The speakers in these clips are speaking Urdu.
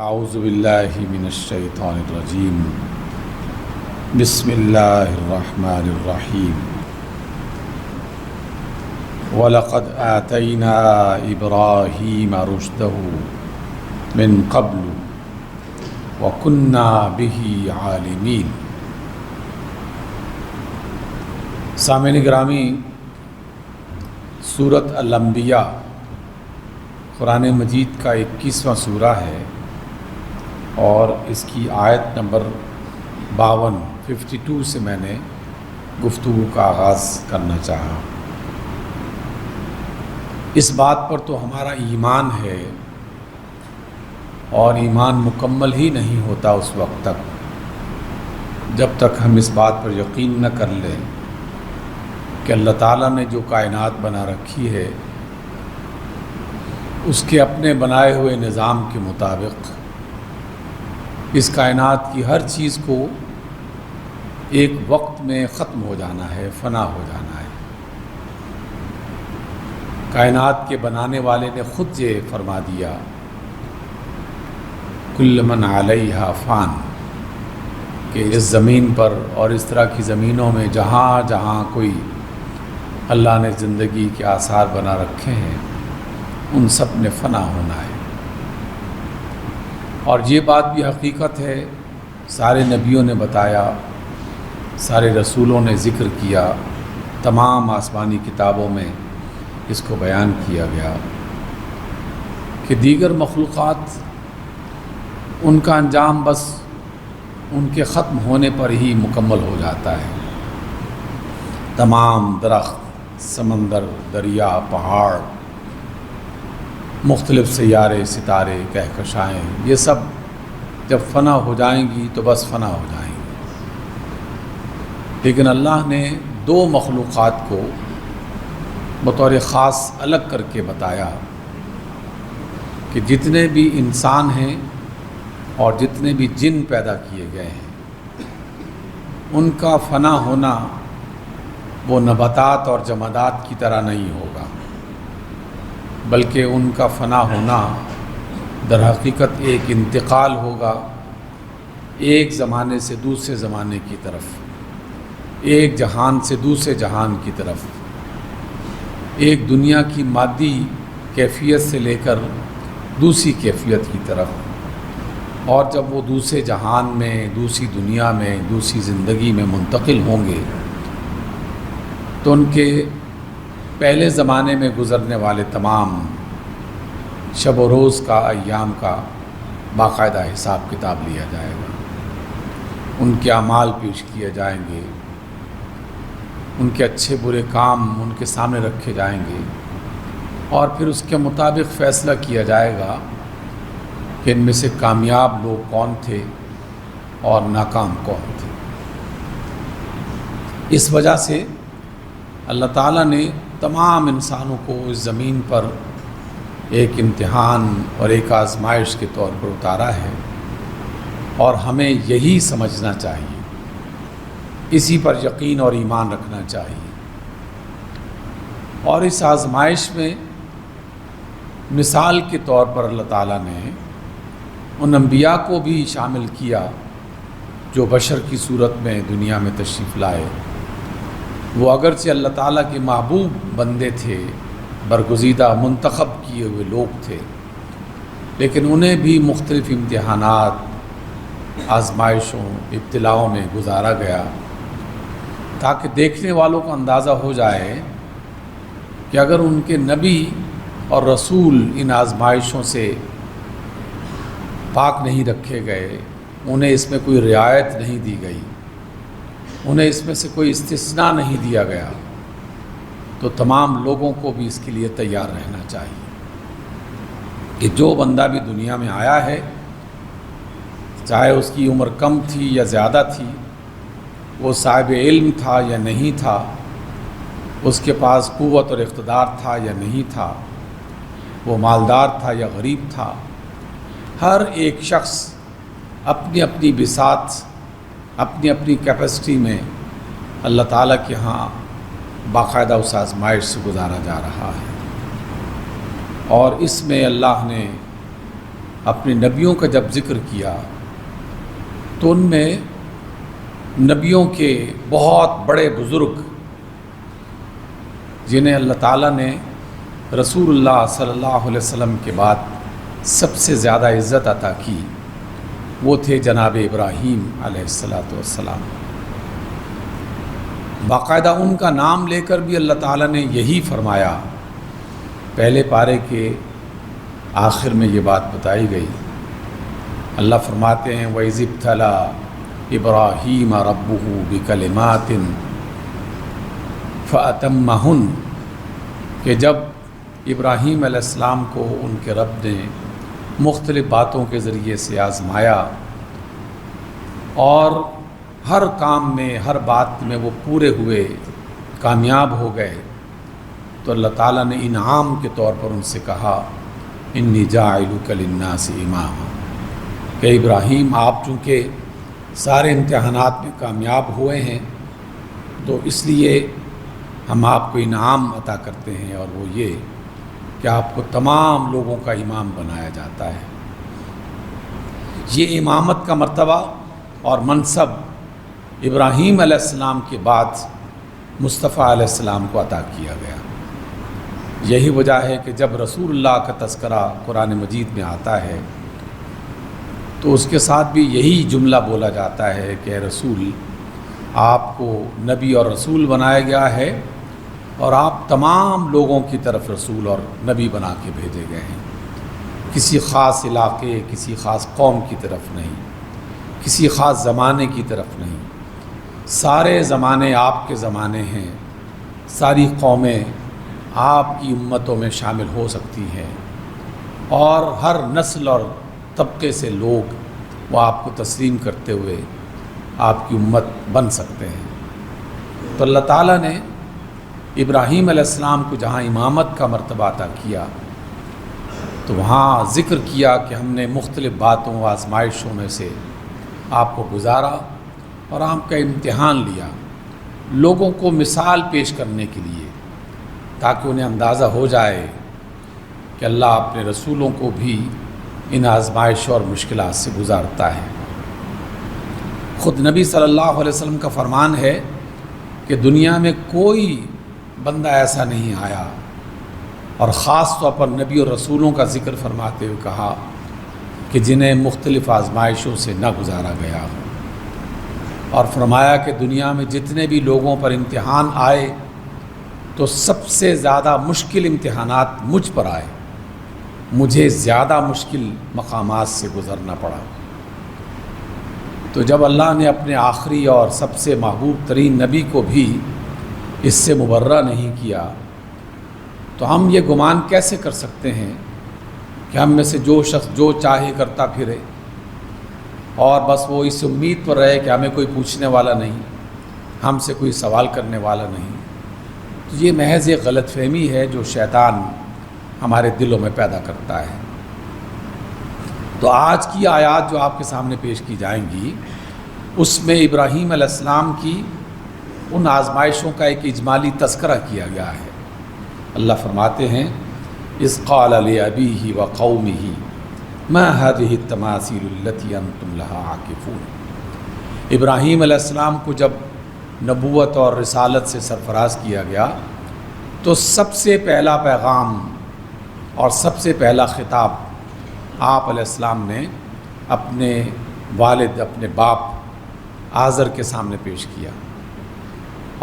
اعوذ باللہ من الشیطان الرجیم بسم اللہ الرحمن الرحیم وَلَقَدْ آتَيْنَا إِبْرَاهِيمَ رُشْدَهُ مِنْ قَبْلُ وَكُنَّا بِهِ عَالِمِينَ۔ سامعین گرامی، سورۃ الانبیاء قرآن مجید کا 21واں سورہ ہے اور اس کی آیت نمبر 52 سے میں نے گفتگو کا آغاز کرنا چاہا۔ اس بات پر تو ہمارا ایمان ہے اور ایمان مکمل ہی نہیں ہوتا اس وقت تک جب تک ہم اس بات پر یقین نہ کر لیں کہ اللہ تعالیٰ نے جو کائنات بنا رکھی ہے اس کے اپنے بنائے ہوئے نظام کے مطابق اس کائنات کی ہر چیز کو ایک وقت میں ختم ہو جانا ہے، فنا ہو جانا ہے۔ کائنات کے بنانے والے نے خود یہ فرما دیا، کل من علیہا فان، کہ اس زمین پر اور اس طرح کی زمینوں میں جہاں جہاں کوئی اللہ نے زندگی کے آثار بنا رکھے ہیں ان سب نے فنا ہونا ہے۔ اور یہ بات بھی حقیقت ہے، سارے نبیوں نے بتایا، سارے رسولوں نے ذکر کیا، تمام آسمانی کتابوں میں اس کو بیان کیا گیا کہ دیگر مخلوقات ان کا انجام بس ان کے ختم ہونے پر ہی مکمل ہو جاتا ہے۔ تمام درخت، سمندر، دریا، پہاڑ، مختلف سیارے، ستارے، کہکشائیں، یہ سب جب فنا ہو جائیں گی تو بس فنا ہو جائیں گی۔ لیکن اللہ نے دو مخلوقات کو بطور خاص الگ کر کے بتایا کہ جتنے بھی انسان ہیں اور جتنے بھی جن پیدا کیے گئے ہیں ان کا فنا ہونا وہ نباتات اور جمادات کی طرح نہیں ہوگا، بلکہ ان کا فنا ہونا در حقیقت ایک انتقال ہوگا، ایک زمانے سے دوسرے زمانے کی طرف، ایک جہان سے دوسرے جہان کی طرف، ایک دنیا کی مادی کیفیت سے لے کر دوسری کیفیت کی طرف۔ اور جب وہ دوسرے جہان میں، دوسری دنیا میں، دوسری زندگی میں منتقل ہوں گے تو ان کے پہلے زمانے میں گزرنے والے تمام شب و روز کا، ایام کا باقاعدہ حساب کتاب لیا جائے گا، ان کے اعمال پیش کیے جائیں گے، ان کے اچھے برے کام ان کے سامنے رکھے جائیں گے اور پھر اس کے مطابق فیصلہ کیا جائے گا کہ ان میں سے کامیاب لوگ کون تھے اور ناکام کون تھے۔ اس وجہ سے اللہ تعالیٰ نے تمام انسانوں کو اس زمین پر ایک امتحان اور ایک آزمائش کے طور پر اتارا ہے اور ہمیں یہی سمجھنا چاہیے، اسی پر یقین اور ایمان رکھنا چاہیے۔ اور اس آزمائش میں مثال کے طور پر اللہ تعالیٰ نے ان انبیاء کو بھی شامل کیا جو بشر کی صورت میں دنیا میں تشریف لائے۔ وہ اگرچہ اللہ تعالیٰ کے محبوب بندے تھے، برگزیدہ منتخب کیے ہوئے لوگ تھے، لیکن انہیں بھی مختلف امتحانات، آزمائشوں، ابتلاؤں میں گزارا گیا تاکہ دیکھنے والوں کو اندازہ ہو جائے کہ اگر ان کے نبی اور رسول ان آزمائشوں سے پاک نہیں رکھے گئے، انہیں اس میں کوئی رعایت نہیں دی گئی، انہیں اس میں سے کوئی استثناء نہیں دیا گیا، تو تمام لوگوں کو بھی اس کے لیے تیار رہنا چاہیے کہ جو بندہ بھی دنیا میں آیا ہے، چاہے اس کی عمر کم تھی یا زیادہ تھی، وہ صاحب علم تھا یا نہیں تھا، اس کے پاس قوت اور اقتدار تھا یا نہیں تھا، وہ مالدار تھا یا غریب تھا، ہر ایک شخص اپنی اپنی بساط، اپنی اپنی کیپیسٹی میں اللہ تعالیٰ کے ہاں باقاعدہ اس آزمائش سے گزارا جا رہا ہے۔ اور اس میں اللہ نے اپنے نبیوں کا جب ذکر کیا تو ان میں نبیوں کے بہت بڑے بزرگ جنہیں اللہ تعالیٰ نے رسول اللہ صلی اللہ علیہ وسلم کے بعد سب سے زیادہ عزت عطا کی، وہ تھے جناب ابراہیم علیہ السلام۔ باقاعدہ ان کا نام لے کر بھی اللہ تعالیٰ نے یہی فرمایا، پہلے پارے کے آخر میں یہ بات بتائی گئی۔ اللہ فرماتے ہیں وَإِذِ ابْتَلَىٰ إِبْرَاهِيمَ رَبُّهُ بِكَلِمَاتٍ فَأَتَمَّهُنَّ، کہ جب ابراہیم علیہ السلام کو ان کے رب نے مختلف باتوں کے ذریعے سے آزمایا اور ہر کام میں ہر بات میں وہ پورے ہوئے، کامیاب ہو گئے، تو اللہ تعالیٰ نے انعام کے طور پر ان سے کہا انی جاعلک للناس اماما، کہ ابراہیم آپ چونکہ سارے امتحانات میں کامیاب ہوئے ہیں تو اس لیے ہم آپ کو انعام عطا کرتے ہیں، اور وہ یہ کہ آپ کو تمام لوگوں کا امام بنایا جاتا ہے۔ یہ امامت کا مرتبہ اور منصب ابراہیم علیہ السلام کے بعد مصطفیٰ علیہ السلام کو عطا کیا گیا۔ یہی وجہ ہے کہ جب رسول اللہ کا تذکرہ قرآن مجید میں آتا ہے تو اس کے ساتھ بھی یہی جملہ بولا جاتا ہے کہ اے رسول، آپ کو نبی اور رسول بنایا گیا ہے اور آپ تمام لوگوں کی طرف رسول اور نبی بنا کے بھیجے گئے ہیں، کسی خاص علاقے، کسی خاص قوم کی طرف نہیں، کسی خاص زمانے کی طرف نہیں، سارے زمانے آپ کے زمانے ہیں، ساری قومیں آپ کی امتوں میں شامل ہو سکتی ہیں، اور ہر نسل اور طبقے سے لوگ وہ آپ کو تسلیم کرتے ہوئے آپ کی امت بن سکتے ہیں۔ تو اللہ تعالیٰ نے ابراہیم علیہ السلام کو جہاں امامت کا مرتبہ عطا کیا تو وہاں ذکر کیا کہ ہم نے مختلف باتوں و آزمائشوں میں سے آپ کو گزارا اور آپ کا امتحان لیا، لوگوں کو مثال پیش کرنے کے لیے، تاکہ انہیں اندازہ ہو جائے کہ اللہ اپنے رسولوں کو بھی ان آزمائشوں اور مشکلات سے گزارتا ہے۔ خود نبی صلی اللہ علیہ وسلم کا فرمان ہے کہ دنیا میں کوئی بندہ ایسا نہیں آیا، اور خاص طور پر نبی اور رسولوں کا ذکر فرماتے ہوئے کہا کہ جنہیں مختلف آزمائشوں سے نہ گزارا گیا ہو، اور فرمایا کہ دنیا میں جتنے بھی لوگوں پر امتحان آئے تو سب سے زیادہ مشکل امتحانات مجھ پر آئے، مجھے زیادہ مشکل مقامات سے گزرنا پڑا۔ تو جب اللہ نے اپنے آخری اور سب سے محبوب ترین نبی کو بھی اس سے مبرہ نہیں کیا تو ہم یہ گمان کیسے کر سکتے ہیں کہ ہم میں سے جو شخص جو چاہے کرتا پھرے اور بس وہ اس امید پر رہے کہ ہمیں کوئی پوچھنے والا نہیں، ہم سے کوئی سوال کرنے والا نہیں؟ تو یہ محض ایک غلط فہمی ہے جو شیطان ہمارے دلوں میں پیدا کرتا ہے۔ تو آج کی آیات جو آپ کے سامنے پیش کی جائیں گی اس میں ابراہیم علیہ السلام کی ان آزمائشوں کا ایک اجمالی تذکرہ کیا گیا ہے۔ اللہ فرماتے ہیں اذ قال لأبیہ وقومہ ما هذه التماثیل التي انتم لها عاکفون۔ ابراہیم علیہ السلام کو جب نبوت اور رسالت سے سرفراز کیا گیا تو سب سے پہلا پیغام اور سب سے پہلا خطاب آپ علیہ السلام نے اپنے والد، اپنے باپ آزر کے سامنے پیش کیا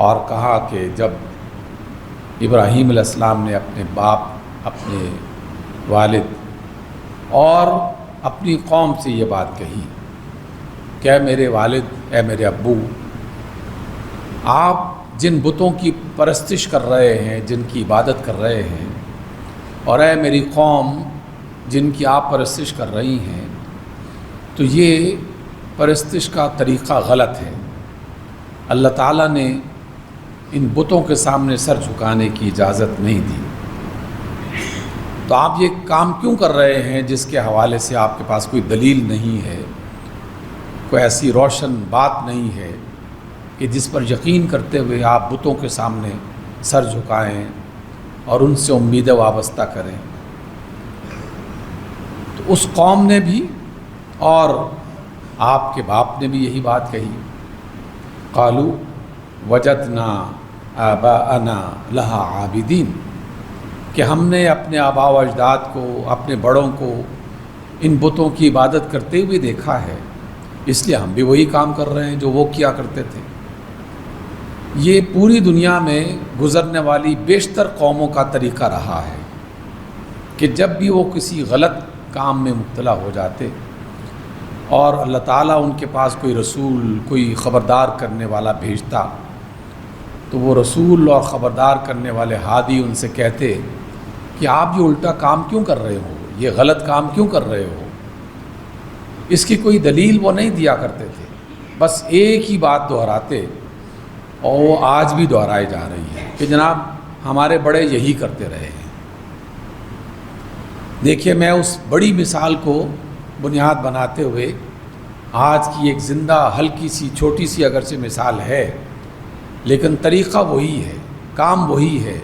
اور کہا کہ جب ابراہیم علیہ السلام نے اپنے باپ، اپنے والد اور اپنی قوم سے یہ بات کہی کہ اے میرے والد، اے میرے ابو، آپ جن بتوں کی پرستش کر رہے ہیں، جن کی عبادت کر رہے ہیں، اور اے میری قوم جن کی آپ پرستش کر رہی ہیں، تو یہ پرستش کا طریقہ غلط ہے۔ اللہ تعالیٰ نے ان بتوں کے سامنے سر جھکانے کی اجازت نہیں دی، تو آپ یہ کام کیوں کر رہے ہیں جس کے حوالے سے آپ کے پاس کوئی دلیل نہیں ہے، کوئی ایسی روشن بات نہیں ہے کہ جس پر یقین کرتے ہوئے آپ بتوں کے سامنے سر جھکائیں اور ان سے امیدیں وابستہ کریں؟ تو تو اس قوم نے بھی اور آپ کے باپ نے بھی یہی بات کہی، قالوا وجدنا آباءنا لہا عابدین، کہ ہم نے اپنے آباء و اجداد کو، اپنے بڑوں کو ان بتوں کی عبادت کرتے ہوئے دیکھا ہے، اس لیے ہم بھی وہی کام کر رہے ہیں جو وہ کیا کرتے تھے۔ یہ پوری دنیا میں گزرنے والی بیشتر قوموں کا طریقہ رہا ہے کہ جب بھی وہ کسی غلط کام میں مبتلا ہو جاتے اور اللہ تعالیٰ ان کے پاس کوئی رسول، کوئی خبردار کرنے والا بھیجتا، تو وہ رسول اور خبردار کرنے والے ہادی ان سے کہتے کہ آپ یہ الٹا کام کیوں کر رہے ہو، یہ غلط کام کیوں کر رہے ہو۔ اس کی کوئی دلیل وہ نہیں دیا کرتے تھے، بس ایک ہی بات دہراتے، اور وہ آج بھی دہرائی جا رہی ہے کہ جناب ہمارے بڑے یہی کرتے رہے ہیں۔ دیکھیے، میں اس بڑی مثال کو بنیاد بناتے ہوئے آج کی ایک زندہ ہلکی سی چھوٹی سی اگرچہ مثال ہے، لیکن طریقہ وہی ہے، کام وہی ہے۔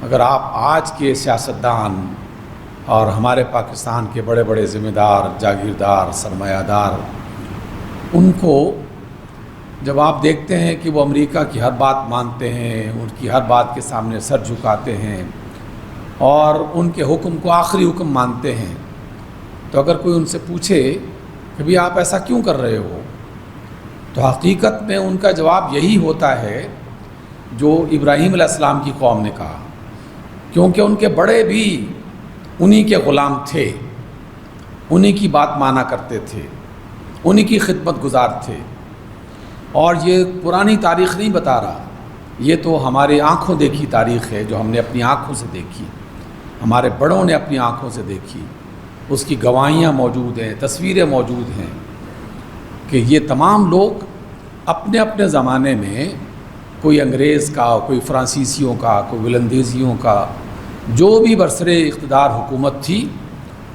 اگر آپ آج کے سیاستدان اور ہمارے پاکستان کے بڑے بڑے ذمہ دار، جاگیردار، سرمایہ دار، ان کو جب آپ دیکھتے ہیں کہ وہ امریکہ کی ہر بات مانتے ہیں، ان کی ہر بات کے سامنے سر جھکاتے ہیں اور ان کے حکم کو آخری حکم مانتے ہیں، تو اگر کوئی ان سے پوچھے کہ بھی آپ ایسا کیوں کر رہے ہو، تو حقیقت میں ان کا جواب یہی ہوتا ہے جو ابراہیم علیہ السلام کی قوم نے کہا، کیونکہ ان کے بڑے بھی انہی کے غلام تھے، انہی کی بات مانا کرتے تھے، انہی کی خدمت گزار تھے۔ اور یہ پرانی تاریخ نہیں بتا رہا، یہ تو ہماری آنکھوں دیکھی تاریخ ہے، جو ہم نے اپنی آنکھوں سے دیکھی، ہمارے بڑوں نے اپنی آنکھوں سے دیکھی، اس کی گواہیاں موجود ہیں، تصویریں موجود ہیں کہ یہ تمام لوگ اپنے اپنے زمانے میں، کوئی انگریز کا، کوئی فرانسیسیوں کا، کوئی ولندیزیوں کا، جو بھی برسر اقتدار حکومت تھی،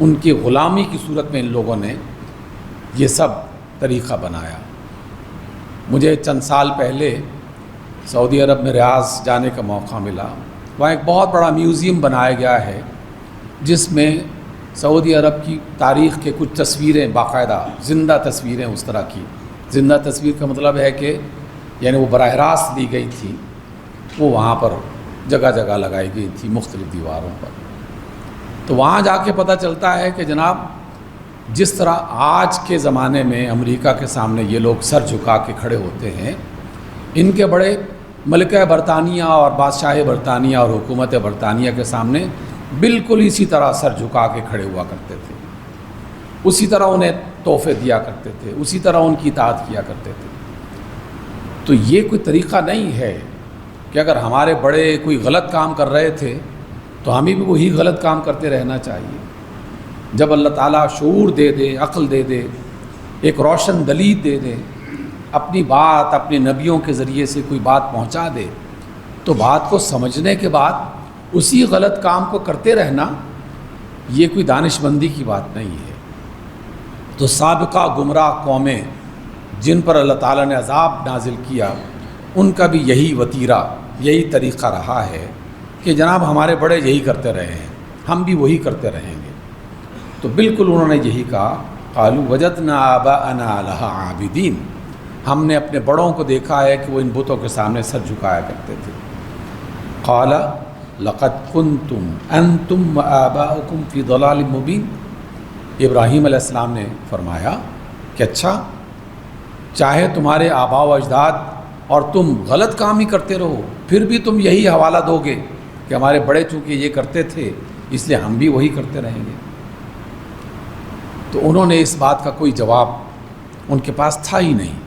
ان کی غلامی کی صورت میں ان لوگوں نے یہ سب طریقہ بنایا۔ مجھے چند سال پہلے سعودی عرب میں ریاض جانے کا موقع ملا، وہاں ایک بہت بڑا میوزیم بنایا گیا ہے جس میں سعودی عرب کی تاریخ کے کچھ تصویریں، باقاعدہ زندہ تصویریں، اس طرح کی زندہ تصویر کا مطلب ہے کہ یعنی وہ براہ راست لی گئی تھی، وہ وہاں پر جگہ جگہ لگائی گئی تھی مختلف دیواروں پر۔ تو وہاں جا کے پتہ چلتا ہے کہ جناب جس طرح آج کے زمانے میں امریکہ کے سامنے یہ لوگ سر جھکا کے کھڑے ہوتے ہیں، ان کے بڑے ملکہ برطانیہ اور بادشاہ برطانیہ اور حکومت برطانیہ کے سامنے بالکل اسی طرح سر جھکا کے کھڑے ہوا کرتے تھے، اسی طرح انہیں تحفے دیا کرتے تھے، اسی طرح ان کی اطاعت کیا کرتے تھے۔ تو یہ کوئی طریقہ نہیں ہے کہ اگر ہمارے بڑے کوئی غلط کام کر رہے تھے تو ہمیں بھی وہی غلط کام کرتے رہنا چاہیے۔ جب اللہ تعالیٰ شعور دے دے، عقل دے دے، ایک روشن دلید دے دے، اپنی بات اپنے نبیوں کے ذریعے سے کوئی بات پہنچا دے، تو بات کو سمجھنے کے بعد اسی غلط کام کو کرتے رہنا، یہ کوئی دانش مندی کی بات نہیں ہے۔ تو سابقہ گمراہ قومیں جن پر اللہ تعالیٰ نے عذاب نازل کیا، ان کا بھی یہی وتیرہ، یہی طریقہ رہا ہے کہ جناب ہمارے بڑے یہی کرتے رہے ہیں، ہم بھی وہی کرتے رہیں گے۔ تو بالکل انہوں نے یہی کہا، قالوا وجدنا آباءنا لہا عابدین، ہم نے اپنے بڑوں کو دیکھا ہے کہ وہ ان بتوں کے سامنے سر جھکایا کرتے تھے۔ قال لقد کنتم انتم وآباؤکم فی ضلال مبین، ابراہیم علیہ السلام نے فرمایا کہ اچھا، چاہے تمہارے آباء و اجداد اور تم غلط کام ہی کرتے رہو، پھر بھی تم یہی حوالہ دو گے کہ ہمارے بڑے چونکہ یہ کرتے تھے اس لیے ہم بھی وہی کرتے رہیں گے۔ تو انہوں نے اس بات کا کوئی جواب ان کے پاس تھا ہی نہیں،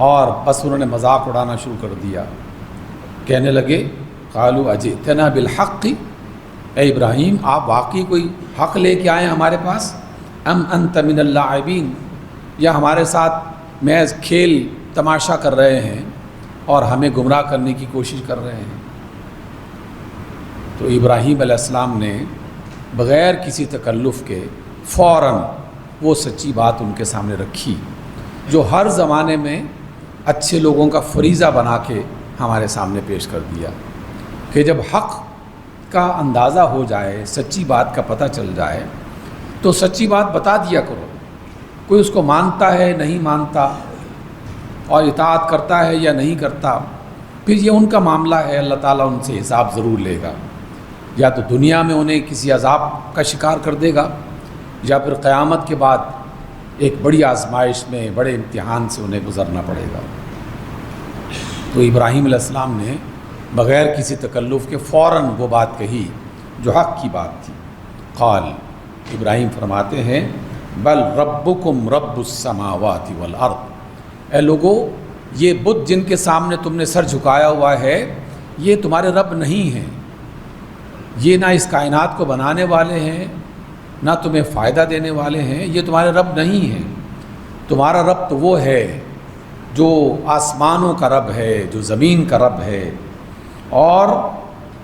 اور بس انہوں نے مذاق اڑانا شروع کر دیا، کہنے لگے قالوا اجئتنا بالحق، اے ابراہیم آپ واقعی کوئی حق لے کے آئے ہمارے پاس، ام انت من اللاعبین، یا ہمارے ساتھ محض کھیل تماشا کر رہے ہیں اور ہمیں گمراہ کرنے کی کوشش کر رہے ہیں۔ تو ابراہیم علیہ السلام نے بغیر کسی تکلف کے فوراً وہ سچی بات ان کے سامنے رکھی جو ہر زمانے میں اچھے لوگوں کا فریضہ بنا کے ہمارے سامنے پیش کر دیا کہ جب حق کا اندازہ ہو جائے، سچی بات کا پتہ چل جائے تو سچی بات بتا دیا کرو۔ کوئی اس کو مانتا ہے نہیں مانتا اور اطاعت کرتا ہے یا نہیں کرتا، پھر یہ ان کا معاملہ ہے، اللہ تعالیٰ ان سے حساب ضرور لے گا۔ یا تو دنیا میں انہیں کسی عذاب کا شکار کر دے گا، یا پھر قیامت کے بعد ایک بڑی آزمائش میں، بڑے امتحان سے انہیں گزرنا پڑے گا۔ تو ابراہیم علیہ السلام نے بغیر کسی تکلف کے فوراً وہ بات کہی جو حق کی بات تھی۔ قال، ابراہیم فرماتے ہیں، بل ربکم رب السماوات والارض، اے لوگو یہ بت جن کے سامنے تم نے سر جھکایا ہوا ہے یہ تمہارے رب نہیں ہیں، یہ نہ اس کائنات کو بنانے والے ہیں نہ تمہیں فائدہ دینے والے ہیں، یہ تمہارے رب نہیں ہیں۔ تمہارا رب تو وہ ہے جو آسمانوں کا رب ہے، جو زمین کا رب ہے، اور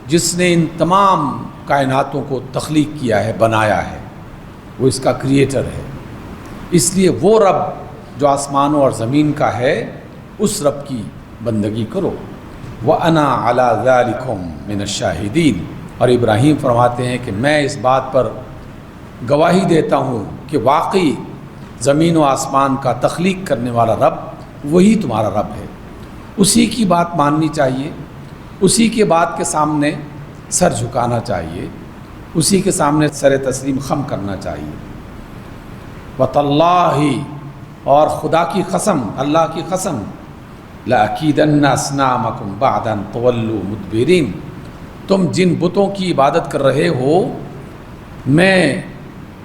جس نے ان تمام کائناتوں کو تخلیق کیا ہے، بنایا ہے، وہ اس کا کریٹر ہے۔ اس لیے وہ رب جو آسمانوں اور زمین کا ہے اس رب کی بندگی کرو۔ وَأَنَا عَلَىٰ ذَلِكُمْ مِنَ الشَّاهِدِينَ، اور ابراہیم فرماتے ہیں کہ میں اس بات پر گواہی دیتا ہوں کہ واقعی زمین و آسمان کا تخلیق کرنے والا رب وہی تمہارا رب ہے، اسی کی بات ماننی چاہیے، اسی کے بات کے سامنے سر جھکانا چاہیے، اسی کے سامنے سر تسلیم خم کرنا چاہیے۔ وَتَاللَّهِ، اور خدا کی قسم، اللہ کی قسم، لَأَكِيدَنَّ أَصْنَامَكُمْ بَعْدَ أَن تُوَلُّوا مُدْبِرِينَ، تم جن بتوں کی عبادت کر رہے ہو میں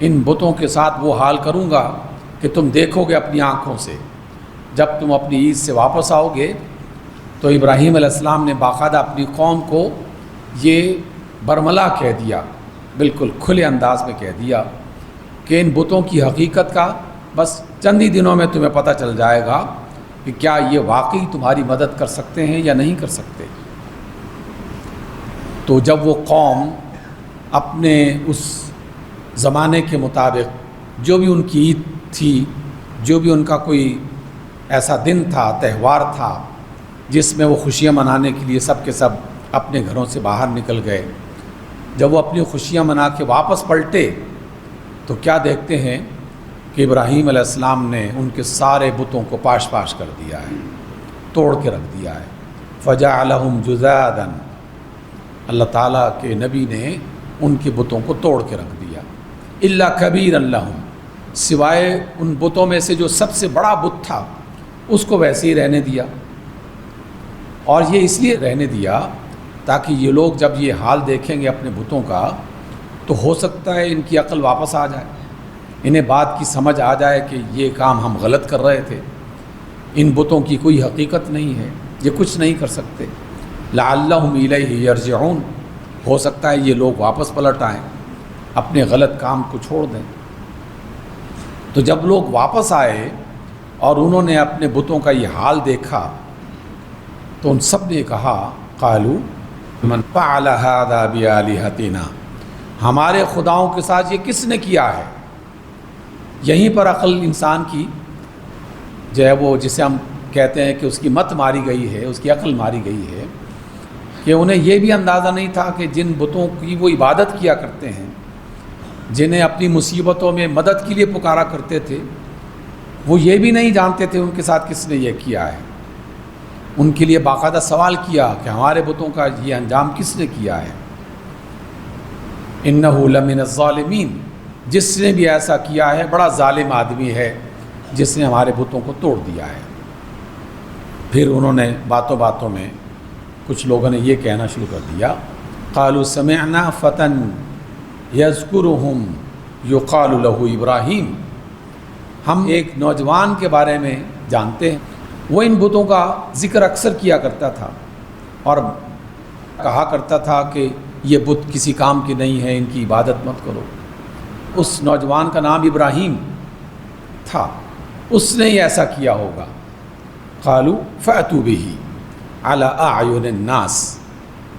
ان بتوں کے ساتھ وہ حال کروں گا کہ تم دیکھو گے اپنی آنکھوں سے جب تم اپنی عید سے واپس آؤ گے۔ تو ابراہیم علیہ السلام نے باقاعدہ اپنی قوم کو یہ برملا کہہ دیا، بالکل کھلے انداز میں کہہ دیا کہ ان بتوں کی حقیقت کا بس چند ہی دنوں میں تمہیں پتہ چل جائے گا کہ کیا یہ واقعی تمہاری مدد کر سکتے ہیں یا نہیں کر سکتے۔ تو جب وہ قوم اپنے اس زمانے کے مطابق جو بھی ان کی عید تھی، جو بھی ان کا کوئی ایسا دن تھا، تہوار تھا جس میں وہ خوشیاں منانے کے لیے سب کے سب اپنے گھروں سے باہر نکل گئے، جب وہ اپنی خوشیاں منا کے واپس پلٹے تو کیا دیکھتے ہیں کہ ابراہیم علیہ السلام نے ان کے سارے بتوں کو پاش پاش کر دیا ہے، توڑ کے رکھ دیا ہے۔ فَجَعَلَهُمْ جُذَاذًا، اللہ تعالیٰ کے نبی نے ان کے بتوں کو توڑ کے رکھ دیا۔ إِلَّا كَبِيرًا لَهُمْ، سوائے ان بتوں میں سے جو سب سے بڑا بت تھا اس کو ویسے ہی رہنے دیا، اور یہ اس لیے رہنے دیا تاکہ یہ لوگ جب یہ حال دیکھیں گے اپنے بتوں کا تو ہو سکتا ہے ان کی عقل واپس آ جائے، انہیں بات کی سمجھ آ جائے کہ یہ کام ہم غلط کر رہے تھے، ان بتوں کی کوئی حقیقت نہیں ہے، یہ کچھ نہیں کر سکتے۔ لعلہم الیہ یرجعون، ہو سکتا ہے یہ لوگ واپس پلٹ آئیں، اپنے غلط کام کو چھوڑ دیں۔ تو جب لوگ واپس آئے اور انہوں نے اپنے بتوں کا یہ حال دیکھا تو ان سب نے کہا، قالوا من فعل هذا بآلہتنا، ہمارے خداؤں کے ساتھ یہ کس نے کیا ہے۔ یہیں پر عقل انسان کی جو ہے وہ جسے ہم کہتے ہیں کہ اس کی مت ماری گئی ہے، اس کی عقل ماری گئی ہے، کہ انہیں یہ بھی اندازہ نہیں تھا کہ جن بتوں کی وہ عبادت کیا کرتے ہیں، جنہیں اپنی مصیبتوں میں مدد کے لیے پکارا کرتے تھے، وہ یہ بھی نہیں جانتے تھے ان کے ساتھ کس نے یہ کیا ہے۔ ان کے لیے باقاعدہ سوال کیا کہ ہمارے بتوں کا یہ انجام کس نے کیا ہے۔ انہ لمن الظالمین، جس نے بھی ایسا کیا ہے بڑا ظالم آدمی ہے جس نے ہمارے بتوں کو توڑ دیا ہے۔ پھر انہوں نے باتوں باتوں میں کچھ لوگوں نے یہ کہنا شروع کر دیا، قالوا سمعنا فتى یذکرہم یقال لہ ابراہیم، ہم ایک نوجوان کے بارے میں جانتے ہیں، وہ ان بتوں کا ذکر اکثر کیا کرتا تھا اور کہا کرتا تھا کہ یہ بت کسی کام کے نہیں ہیں، ان کی عبادت مت کرو۔ اس نوجوان کا نام ابراہیم تھا، اس نے ہی ایسا کیا ہوگا۔ قالوا فأتوا بہ علی اعین الناس،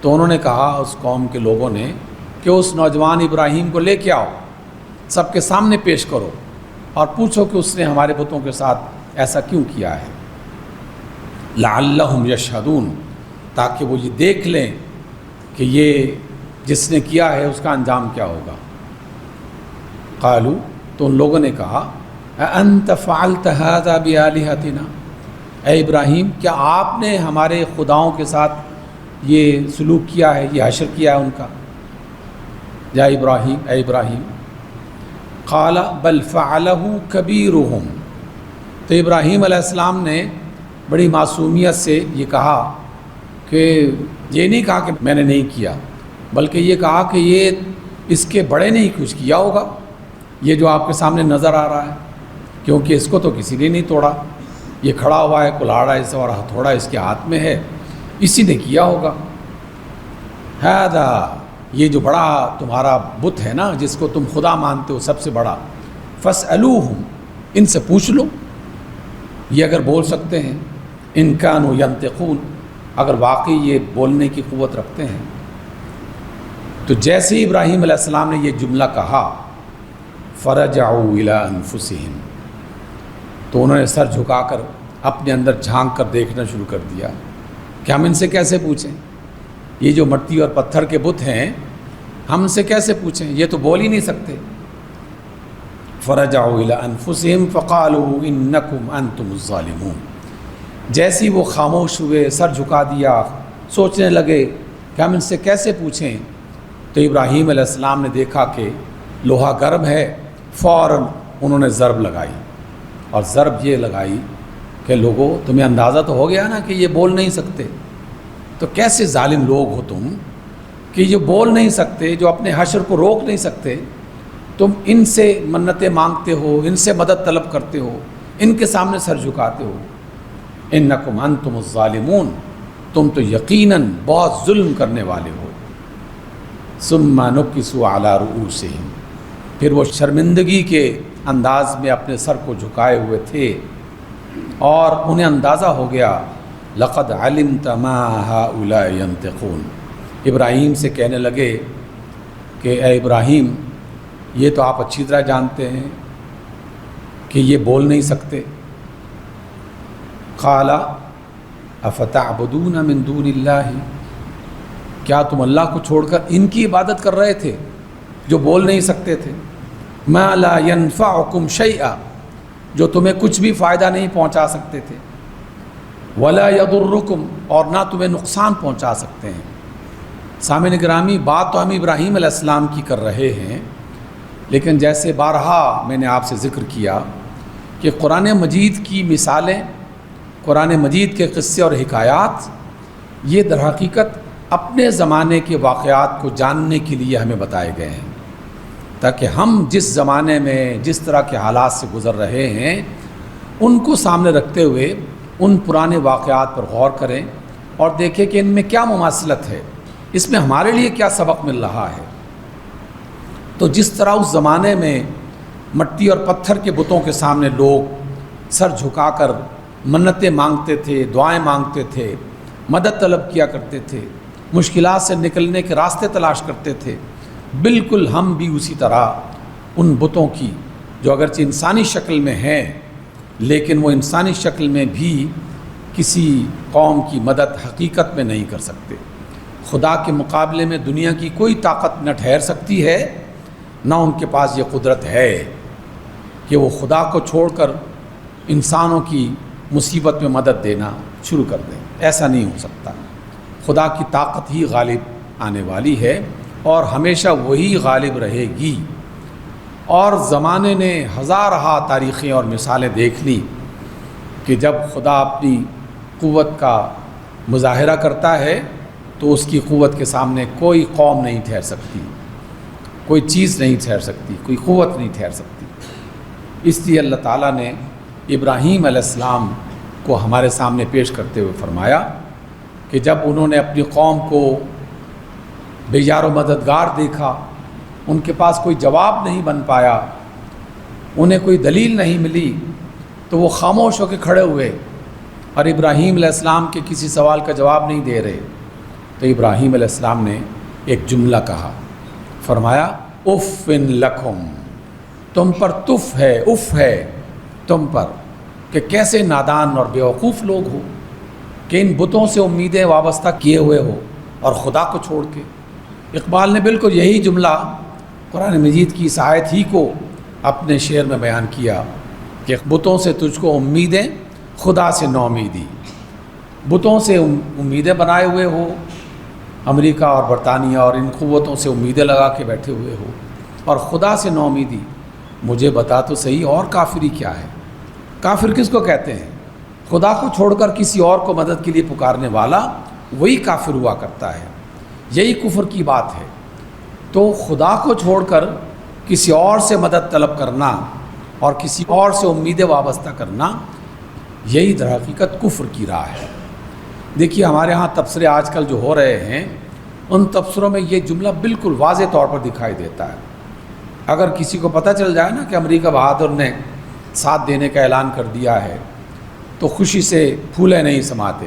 تو انہوں نے کہا اس قوم کے لوگوں نے کہ اس نوجوان ابراہیم کو لے کے آؤ، سب کے سامنے پیش کرو اور پوچھو کہ اس نے ہمارے بتوں کے ساتھ ایسا کیوں کیا ہے۔ لعلہم یشہدون، تاکہ وہ یہ دیکھ لیں کہ یہ جس نے کیا ہے اس کا انجام کیا ہوگا؟ قالو، تو ان لوگوں نے کہا اَأَنْتَ فَعَلْتَ هَذَا بِآلِهَتِنَا، اے ابراہیم کیا آپ نے ہمارے خداؤں کے ساتھ یہ سلوک کیا ہے، یہ حشر کیا ہے ان کا؟ یا ابراہیم، اے ابراہیم، قال بل فعلہ کبیرہم، تو ابراہیم علیہ السلام نے بڑی معصومیت سے یہ کہا کہ یہ نہیں کہا کہ میں نے نہیں کیا، بلکہ یہ کہا کہ یہ اس کے بڑے نے ہی کچھ کیا ہوگا، یہ جو آپ کے سامنے نظر آ رہا ہے، کیونکہ اس کو تو کسی نے نہیں توڑا، یہ کھڑا ہوا ہے کلاڑا اس اور ہتھوڑا اس کے ہاتھ میں ہے، اسی نے کیا ہوگا۔ ھذا، یہ جو بڑا تمہارا بت ہے نا جس کو تم خدا مانتے ہو سب سے بڑا، فاسألوہم، ان سے پوچھ لو، یہ اگر بول سکتے ہیں، ان کانوا ینطقون، اگر واقعی یہ بولنے کی قوت رکھتے ہیں۔ تو جیسے ہی ابراہیم علیہ السلام نے یہ جملہ کہا، فرجعوا الی انفسہم، تو انہوں نے سر جھکا کر اپنے اندر جھانک کر دیکھنا شروع کر دیا کہ ہم ان سے کیسے پوچھیں، یہ جو مٹی اور پتھر کے بت ہیں ہم ان سے کیسے پوچھیں، یہ تو بول ہی نہیں سکتے۔ فرجعوا الی انفسہم فقالوا انکم انتم الظالمون، جیسے ہی وہ خاموش ہوئے، سر جھکا دیا، سوچنے لگے کہ ہم ان سے کیسے پوچھیں، تو ابراہیم علیہ السلام نے دیکھا کہ لوہا گرم ہے، فوراً انہوں نے ضرب لگائی، اور ضرب یہ لگائی کہ لوگوں تمہیں اندازہ تو ہو گیا نا کہ یہ بول نہیں سکتے، تو کیسے ظالم لوگ ہو تم کہ جو بول نہیں سکتے، جو اپنے حشر کو روک نہیں سکتے، تم ان سے منتیں مانگتے ہو، ان سے مدد طلب کرتے ہو، ان کے سامنے سر جھکاتے ہو۔ انکم انتم الظالمون، تم تو یقیناً بہت ظلم کرنے والے ہو۔ ثم نکسوا علی رؤوسہم، پھر وہ شرمندگی کے انداز میں اپنے سر کو جھکائے ہوئے تھے، اور انہیں اندازہ ہو گیا لقد علمت ما ہؤلاء ینطقون، ابراہیم سے کہنے لگے کہ اے ابراہیم یہ تو آپ اچھی طرح جانتے ہیں کہ یہ بول نہیں سکتے۔ قال افتعبدون من دون اللہ، کیا تم اللہ کو چھوڑ کر ان کی عبادت کر رہے تھے جو بول نہیں سکتے تھے؟ ما لا ينفعکم شیئا، جو تمہیں کچھ بھی فائدہ نہیں پہنچا سکتے تھے، ولا یضرکم، اور نہ تمہیں نقصان پہنچا سکتے ہیں۔ سامعین گرامی، بات تو ہم ابراہیم علیہ السلام کی کر رہے ہیں، لیکن جیسے بارہا میں نے آپ سے ذکر کیا کہ قرآن مجید کی مثالیں، قرآن مجید کے قصے اور حکایات، یہ در حقیقت اپنے زمانے کے واقعات کو جاننے کے لیے ہمیں بتائے گئے ہیں، تاکہ ہم جس زمانے میں جس طرح کے حالات سے گزر رہے ہیں ان کو سامنے رکھتے ہوئے ان پرانے واقعات پر غور کریں اور دیکھیں کہ ان میں کیا مماثلت ہے، اس میں ہمارے لیے کیا سبق مل رہا ہے۔ تو جس طرح اس زمانے میں مٹی اور پتھر کے بتوں کے سامنے لوگ سر جھکا کر منتیں مانگتے تھے، دعائیں مانگتے تھے، مدد طلب کیا کرتے تھے، مشکلات سے نکلنے کے راستے تلاش کرتے تھے، بالکل ہم بھی اسی طرح ان بتوں کی، جو اگرچہ انسانی شکل میں ہیں لیکن وہ انسانی شکل میں بھی کسی قوم کی مدد حقیقت میں نہیں کر سکتے۔ خدا کے مقابلے میں دنیا کی کوئی طاقت نہ ٹھہر سکتی ہے، نہ ان کے پاس یہ قدرت ہے کہ وہ خدا کو چھوڑ کر انسانوں کی مصیبت میں مدد دینا شروع کر دیں، ایسا نہیں ہو سکتا۔ خدا کی طاقت ہی غالب آنے والی ہے اور ہمیشہ وہی غالب رہے گی۔ اور زمانے نے ہزارہا تاریخیں اور مثالیں دیکھ لی کہ جب خدا اپنی قوت کا مظاہرہ کرتا ہے تو اس کی قوت کے سامنے کوئی قوم نہیں ٹھہر سکتی، کوئی چیز نہیں ٹھہر سکتی، کوئی قوت نہیں ٹھہر سکتی۔ اس لیے اللہ تعالیٰ نے ابراہیم علیہ السلام کو ہمارے سامنے پیش کرتے ہوئے فرمایا کہ جب انہوں نے اپنی قوم کو بے یار و مددگار دیکھا، ان کے پاس کوئی جواب نہیں بن پایا، انہیں کوئی دلیل نہیں ملی، تو وہ خاموش ہو کے کھڑے ہوئے اور ابراہیم علیہ السلام کے کسی سوال کا جواب نہیں دے رہے۔ تو ابراہیم علیہ السلام نے ایک جملہ کہا، فرمایا اف لکم، تم پر تف ہے، اف ہے تم پر کہ کیسے نادان اور بیوقوف لوگ ہو کہ ان بتوں سے امیدیں وابستہ کیے ہوئے ہو اور خدا کو چھوڑ کے۔ اقبال نے بالکل یہی جملہ قرآن مجید کی اس آیت ہی کو اپنے شعر میں بیان کیا کہ بتوں سے تجھ کو امیدیں، خدا سے نو امیدی۔ بتوں سے امیدیں بنائے ہوئے ہو، امریکہ اور برطانیہ اور ان قوتوں سے امیدیں لگا کے بیٹھے ہوئے ہو، اور خدا سے نو امیدی۔ مجھے بتا تو صحیح، اور کافری کیا ہے؟ کافر کس کو کہتے ہیں؟ خدا کو چھوڑ کر کسی اور کو مدد کے لیے پکارنے والا، وہی کافر ہوا کرتا ہے، یہی کفر کی بات ہے۔ تو خدا کو چھوڑ کر کسی اور سے مدد طلب کرنا اور کسی اور سے امیدیں وابستہ کرنا، یہی در حقیقت کفر کی راہ ہے۔ دیکھیے ہمارے ہاں تبصرے آج کل جو ہو رہے ہیں، ان تبصروں میں یہ جملہ بالکل واضح طور پر دکھائی دیتا ہے۔ اگر کسی کو پتہ چل جائے نا کہ امریکہ بہادر نے ساتھ دینے کا اعلان کر دیا ہے، تو خوشی سے پھولے نہیں سماتے،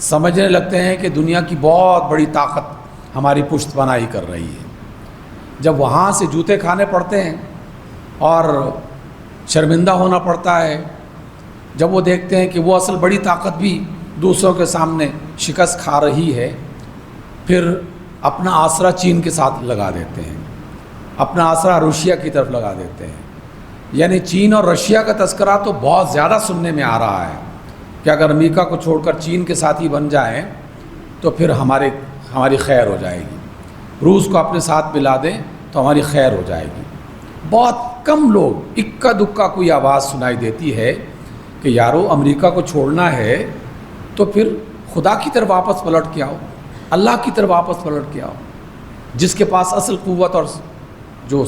سمجھنے لگتے ہیں کہ دنیا کی بہت بڑی طاقت ہماری پشت پناہی کر رہی ہے۔ جب وہاں سے جوتے کھانے پڑتے ہیں اور شرمندہ ہونا پڑتا ہے، جب وہ دیکھتے ہیں کہ وہ اصل بڑی طاقت بھی دوسروں کے سامنے شکست کھا رہی ہے، پھر اپنا آسرا چین کے ساتھ لگا دیتے ہیں، اپنا آسرا روشیا کی طرف لگا دیتے ہیں۔ یعنی چین اور رشیا کا تذکرہ تو بہت زیادہ سننے میں آ رہا ہے کہ اگر امریکہ کو چھوڑ کر چین کے ساتھ ہی بن جائیں تو پھر ہماری خیر ہو جائے گی، روس کو اپنے ساتھ ملا دیں تو ہماری خیر ہو جائے گی۔ بہت کم لوگ، اکا دکا کوئی آواز سنائی دیتی ہے کہ یارو امریکہ کو چھوڑنا ہے تو پھر خدا کی طرف واپس پلٹ کے آؤ، اللہ کی طرف واپس پلٹ کے آؤ، جس کے پاس اصل قوت اور جو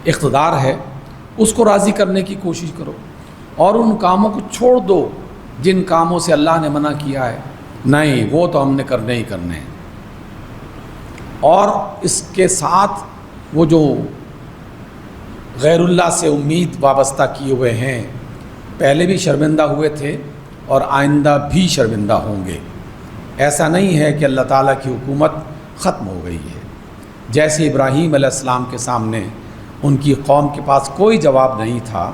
اقتدار ہے اس کو راضی کرنے کی کوشش کرو، اور ان کاموں کو چھوڑ دو جن کاموں سے اللہ نے منع کیا ہے۔ نہیں، وہ تو ہم نے کرنے ہی کرنے ہیں۔ اور اس کے ساتھ وہ جو غیر اللہ سے امید وابستہ کیے ہوئے ہیں، پہلے بھی شرمندہ ہوئے تھے اور آئندہ بھی شرمندہ ہوں گے۔ ایسا نہیں ہے کہ اللہ تعالیٰ کی حکومت ختم ہو گئی ہے۔ جیسے ابراہیم علیہ السلام کے سامنے ان کی قوم کے پاس کوئی جواب نہیں تھا،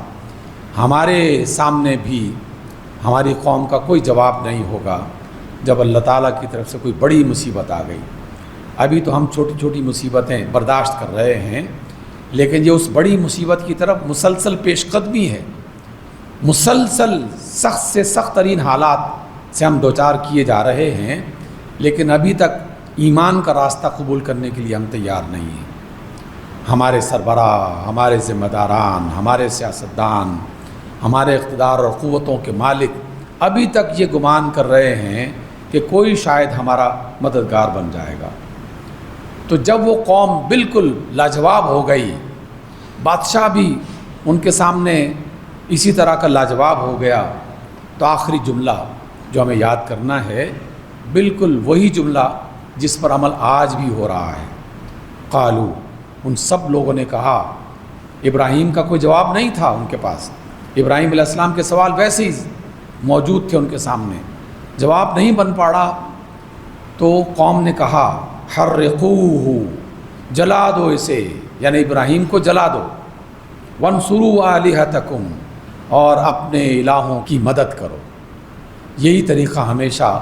ہمارے سامنے بھی ہماری قوم کا کوئی جواب نہیں ہوگا جب اللہ تعالیٰ کی طرف سے کوئی بڑی مصیبت آ گئی۔ ابھی تو ہم چھوٹی چھوٹی مصیبتیں برداشت کر رہے ہیں، لیکن یہ اس بڑی مصیبت کی طرف مسلسل پیش قدمی ہے۔ مسلسل سخت سے سخت ترین حالات سے ہم دوچار کیے جا رہے ہیں، لیکن ابھی تک ایمان کا راستہ قبول کرنے کے لیے ہم تیار نہیں ہیں۔ ہمارے سربراہ، ہمارے ذمہ داران، ہمارے سیاستدان، ہمارے اقتدار اور قوتوں کے مالک ابھی تک یہ گمان کر رہے ہیں کہ کوئی شاید ہمارا مددگار بن جائے گا۔ تو جب وہ قوم بالکل لاجواب ہو گئی، بادشاہ بھی ان کے سامنے اسی طرح کا لاجواب ہو گیا، تو آخری جملہ جو ہمیں یاد کرنا ہے بالکل وہی جملہ جس پر عمل آج بھی ہو رہا ہے۔ قالو، ان سب لوگوں نے کہا، ابراہیم کا کوئی جواب نہیں تھا ان کے پاس، ابراہیم علیہ السلام کے سوال ویسے ہی موجود تھے ان کے سامنے، جواب نہیں بن پاڑا، تو قوم نے کہا حرقوہ، جلا دو اسے، یعنی ابراہیم کو جلا دو، وانصروا آلہتکم، اور اپنے الہوں کی مدد کرو۔ یہی طریقہ ہمیشہ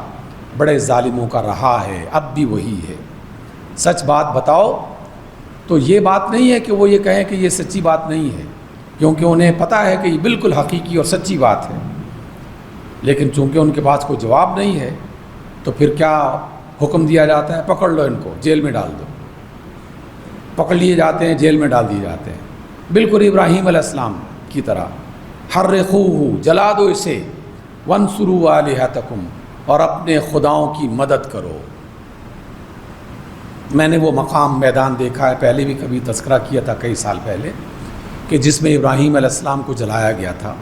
بڑے ظالموں کا رہا ہے، اب بھی وہی ہے۔ سچ بات بتاؤ تو یہ بات نہیں ہے کہ وہ یہ کہیں کہ یہ سچی بات نہیں ہے، کیونکہ انہیں پتہ ہے کہ یہ بالکل حقیقی اور سچی بات ہے، لیکن چونکہ ان کے پاس کوئی جواب نہیں ہے تو پھر کیا حکم دیا جاتا ہے؟ پکڑ لو ان کو، جیل میں ڈال دو۔ پکڑ لیے جاتے ہیں، جیل میں ڈال دیے جاتے ہیں، بالکل ابراہیم علیہ السلام کی طرح۔ حرقوہ، جلا دو اسے، وانصروا آلہتکم، اور اپنے خداؤں کی مدد کرو۔ میں نے وہ مقام میدان دیکھا ہے، پہلے بھی کبھی تذکرہ کیا تھا کئی سال پہلے، کہ جس میں ابراہیم علیہ السلام کو جلایا گیا تھا۔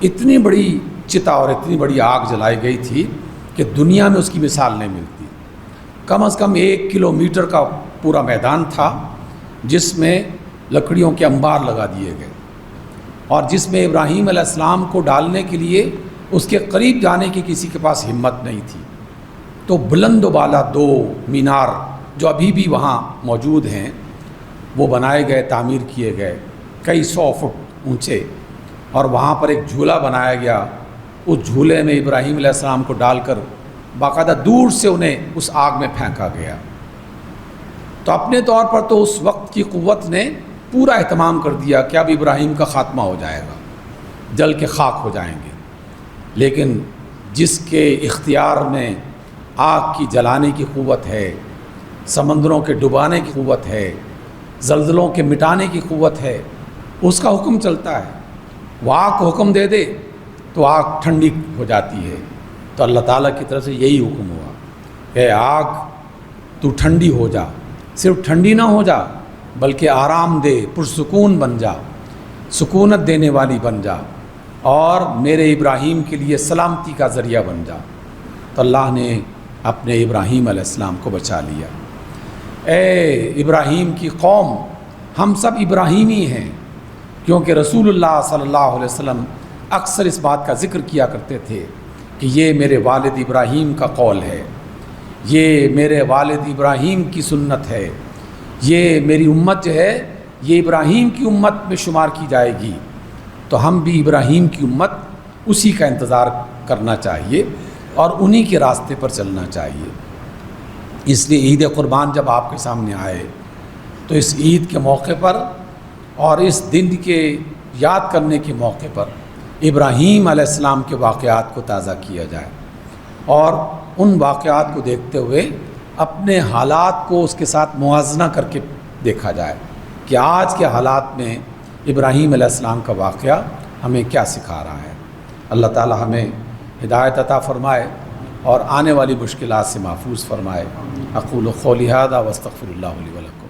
اتنی بڑی چتا اور اتنی بڑی آگ جلائی گئی تھی کہ دنیا میں اس کی مثال نہیں ملتی۔ کم از کم 1 کلومیٹر کا پورا میدان تھا جس میں لکڑیوں کے انبار لگا دیے گئے، اور جس میں ابراہیم علیہ السلام کو ڈالنے کے لیے اس کے قریب جانے کی کسی کے پاس ہمت نہیں تھی۔ تو بلند و بالا 2 مینار جو ابھی بھی وہاں موجود ہیں، وہ بنائے گئے، تعمیر کیے گئے، کئی 100 فٹ اونچے، اور وہاں پر ایک جھولا بنایا گیا۔ اس جھولے میں ابراہیم علیہ السلام کو ڈال کر باقاعدہ دور سے انہیں اس آگ میں پھینکا گیا۔ تو اپنے طور پر تو اس وقت کی قوت نے پورا اہتمام کر دیا کہ اب ابراہیم کا خاتمہ ہو جائے گا، جل کے خاک ہو جائیں گے. لیکن جس کے اختیار میں آگ کی جلانے کی قوت ہے، سمندروں کے ڈبانے کی قوت ہے، زلزلوں کے مٹانے کی قوت ہے، اس کا حکم چلتا ہے. وہ آگ کو حکم دے دے تو آگ ٹھنڈی ہو جاتی ہے. تو اللہ تعالیٰ کی طرف سے یہی حکم ہوا کہ آگ تو ٹھنڈی ہو جا، صرف ٹھنڈی نہ ہو جا بلکہ آرام دہ پرسکون بن جا، سکونت دینے والی بن جا، اور میرے ابراہیم کے لیے سلامتی کا ذریعہ بن جا. تو اللہ نے اپنے ابراہیم علیہ السلام کو بچا لیا. اے ابراہیم کی قوم، ہم سب ابراہیمی ہیں، کیونکہ رسول اللہ صلی اللہ علیہ وسلم اکثر اس بات کا ذکر کیا کرتے تھے کہ یہ میرے والد ابراہیم کا قول ہے، یہ میرے والد ابراہیم کی سنت ہے، یہ میری امت جو ہے یہ ابراہیم کی امت میں شمار کی جائے گی. تو ہم بھی ابراہیم کی امت اسی کا انتظار کرنا چاہیے اور انہی کے راستے پر چلنا چاہیے. اس لیے عید قربان جب آپ کے سامنے آئے تو اس عید کے موقع پر اور اس دن کے یاد کرنے کے موقع پر ابراہیم علیہ السلام کے واقعات کو تازہ کیا جائے اور ان واقعات کو دیکھتے ہوئے اپنے حالات کو اس کے ساتھ موازنہ کر کے دیکھا جائے کہ آج کے حالات میں ابراہیم علیہ السلام کا واقعہ ہمیں کیا سکھا رہا ہے. اللہ تعالی ہمیں ہدایت عطا فرمائے اور آنے والی مشکلات سے محفوظ فرمائے. اقول قولی ھذا واستغفر اللہ لی ولکم.